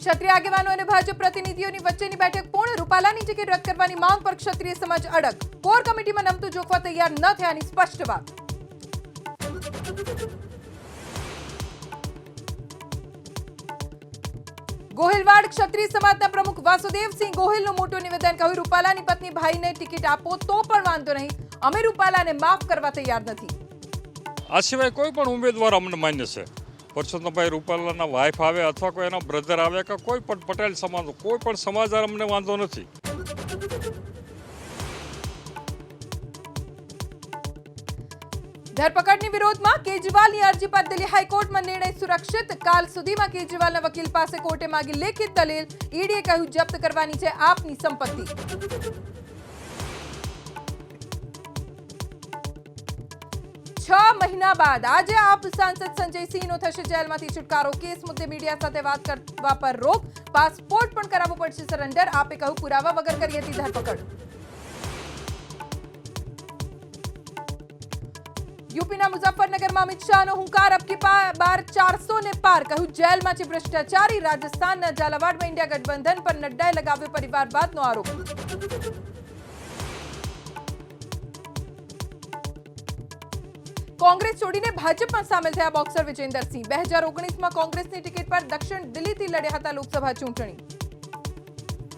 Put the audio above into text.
ક્ષત્રિય આગેવાનો અને ભાજપ પ્રતિનિધિઓની વચ્ચેની બેઠક પૂર્ણ. રૂપાલાની ટિકિટ રદ કરવાની માંગ પર ક્ષત્રિય સમાજ અડગ. કોર કમિટીમાં નમતું જોખવા તૈયાર ન થયાની સ્પષ્ટ વાત. ગોહિલવાડ ક્ષત્રિય સમાજના પ્રમુખ વાસુદેવસિંહ ગોહિલનું મોટું નિવેદન. કહ્યું, રૂપાલાની પત્ની ભાઈને ટિકિટ આપો તો પણ વાંધો નહીં, અમે રૂપાલાને માફ કરવા તૈયાર નથી. આ સિવાય કોઈ પણ ઉમેદવાર અમને માન્ય છે. પરસોત્તમભાઈ રૂપાલાના વાઇફ આવે અથવા કોઈ એના બ્રધર આવે કે કોઈ પણ પટેલ સમાજ, કોઈ પણ સમાજ અમને વાંધો નથી. ધરપકડની વિરોધમાં કેજરીવાલની અરજી પર દિલ્હી હાઈકોર્ટમાં નિર્ણય સુરક્ષિત. કાલ સુધીમાં કેજરીવાલના વકીલ પાસે કોર્ટે માંગી લેખિત દલીલ. ઈડીએ કહ્યું, જપ્ત કરવાની છે આપની સંપત્તિ. 6 મહિના બાદ આજે આપ સાંસદ સંજય સિંહનો થશે જેલમાંથી છુટકારો. કેસ મુદ્દે મીડિયા સાથે વાત કરવા પર રોક. પાસપોર્ટ પણ કરાવવો પડશે સરેન્ડર. આપે કહ્યું, પુરાવા વગર કરી હતી ધરપકડ. यूपीના મુઝફ્ફરનગરમાં અમિત શાહનો હુંકાર. અબકી બાર 400 ને પાર. કહ્યું, જેલમાં છે ભ્રષ્ટાચારી. રાજસ્થાનના ઝાલાવાડમાં ઇન્ડિયા ગઠબંધન પર નડ્ડાએ લગાવ્યો પરિવારવાદનો આરોપ. કોંગ્રેસ છોડીને ભાજપમાં સામેલ થયા બોક્સર વિજેન્દર સિંહ. 2019માં કોંગ્રેસની ટિકિટ પર દક્ષિણ દિલ્હીથી લડ્યા હતા લોકસભા ચૂંટણી.